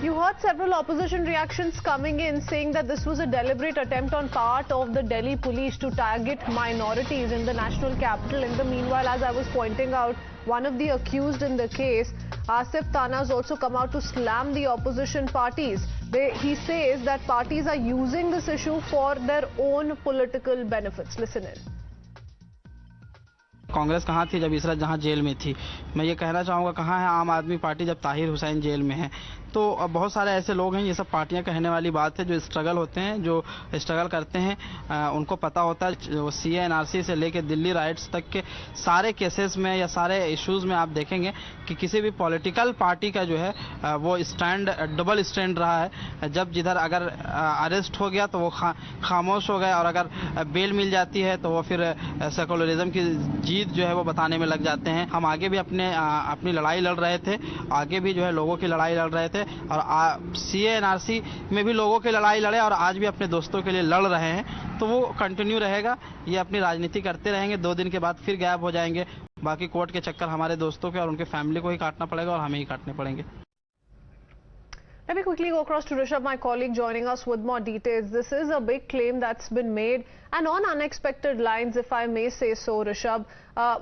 You heard several opposition reactions coming in saying that this was a deliberate attempt on part of the Delhi police to target minorities in the national capital. In the meanwhile, as I was pointing out, one of the accused in the case, Asif Tanha, has also come out to slam the opposition parties. He says that parties are using this issue for their own political benefits. Listen in. Congress कहाँ थी जब इसरात जहाँ jail में थी? मैं ये कहना चाहूँगा कहाँ है आम आदमी पार्टी जब ताहिर हुसैन जेल में है? तो बहुत सारे ऐसे लोग हैं, ये सब पार्टियां कहने वाली बात है, जो स्ट्रगल होते हैं, जो स्ट्रगल करते हैं, उनको पता होता है। वो सीए एनआरसी से लेकर दिल्ली राइट्स तक के सारे केसेस में या सारे इश्यूज़ में आप देखेंगे कि किसी भी पॉलिटिकल पार्टी का जो है वो स्टैंड डबल स्टैंड रहा है। जब जिधर अगर अरेस्ट हो गया तो वो खामोश हो गए, और अगर बेल मिल जाती है तो वो फिर सेकुलरिज्म की जीत जो है वो बताने में लग जाते हैं। हम आगे भी अपनी लड़ाई लड़ रहे थे, आगे भी जो है लोगों की लड़ाई लड़ रहे थे, और सीए एनआरसी में भी लोगों की लड़ाई लड़े और आज भी अपने दोस्तों के लिए लड़ रहे हैं। तो वो कंटिन्यू रहेगा, ये अपनी राजनीति करते रहेंगे। 2 दिन के बाद फिर गायब हो जाएंगे। बाकी कोर्ट के चक्कर हमारे दोस्तों के और उनके फैमिली को ही काटना पड़ेगा और हमें ही काटने पड़ेंगे। Let me quickly go across to Rishabh, my colleague, joining us with more details. This is a big claim that's been made, and on unexpected lines, if I may say so, Rishabh.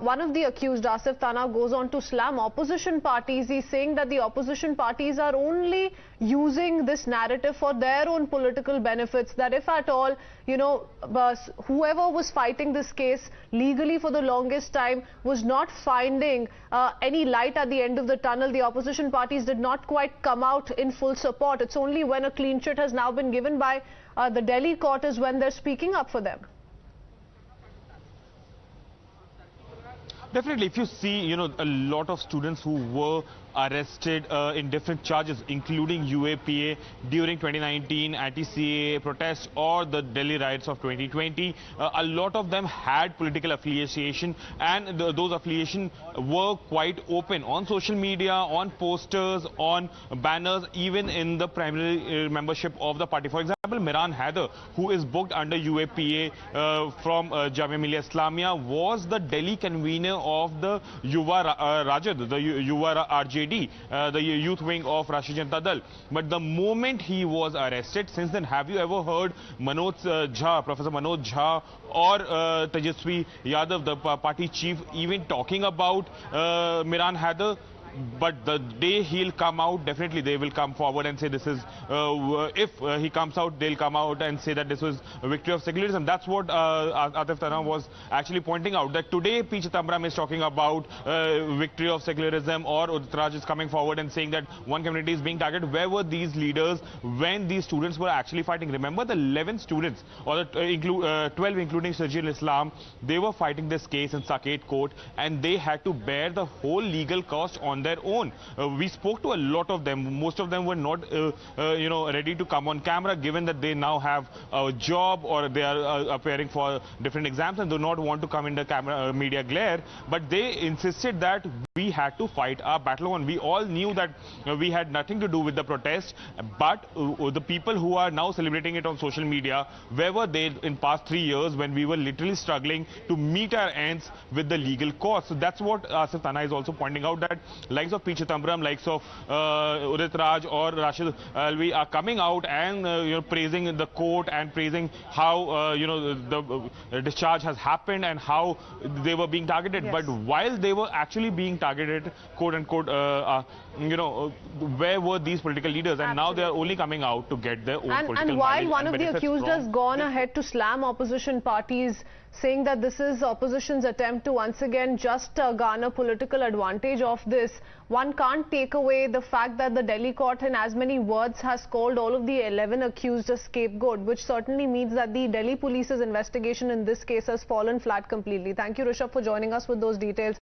One of the accused, Asif Tanha, goes on to slam opposition parties. He's saying that the opposition parties are only using this narrative for their own political benefits, that if at all, you know, whoever was fighting this case legally for the longest time was not finding any light at the end of the tunnel. The opposition parties did not quite come out in full support. It's only when a clean sheet has now been given by the Delhi court is when they're speaking up for them. Definitely, if you see, a lot of students who were arrested in different charges, including UAPA during 2019 anti-CAA protests or the Delhi riots of 2020, a lot of them had political affiliation, and those affiliation were quite open on social media, on posters, on banners, even in the primary membership of the party. For example, Miran Haider, who is booked under UAPA from Jamia Islamia, was the Delhi convener of the Yuva Rajad, the Yuva RJD, the youth wing of Rashtriya Janata Dal. But the moment he was arrested, since then, have you ever heard Manoj Jha, Professor Manoj Jha, or Tejasvi Yadav, the party chief, even talking about Miran Haider? But the day he'll come out, definitely they will come forward and say this is, if he comes out, they'll come out and say that this was a victory of secularism. That's what Asif Tanha was actually pointing out, that today P. Chidambaram is talking about victory of secularism, or Udit is coming forward and saying that one community is being targeted. Where were these leaders when these students were actually fighting? Remember the 11 students, or the 12 including Sharjeel Imam, they were fighting this case in Saket court, and they had to bear the whole legal cost on their own. We spoke to a lot of them. Most of them were not ready to come on camera, given that they now have a job or they are appearing for different exams and do not want to come in the camera media glare. But they insisted that we had to fight our battle on. We all knew that we had nothing to do with the protest, but the people who are now celebrating it on social media, where were they in past 3 years when we were literally struggling to meet our ends with the legal costs? So that's what Asif Tanha is also pointing out, that likes of P. Chidambaram, likes of Udit Raj or Rashid Alvi are coming out and praising the court and praising how the discharge has happened and how they were being targeted. Yes. But while they were actually being targeted, quote unquote, where were these political leaders? And Absolutely. now they are only coming out to get their own political And while one of the benefits accused from has gone ahead to slam opposition parties, saying that this is opposition's attempt to once again just garner political advantage of this, one can't take away the fact that the Delhi court in as many words has called all of the 11 accused a scapegoat, which certainly means that the Delhi police's investigation in this case has fallen flat completely. Thank you, Rishabh, for joining us with those details.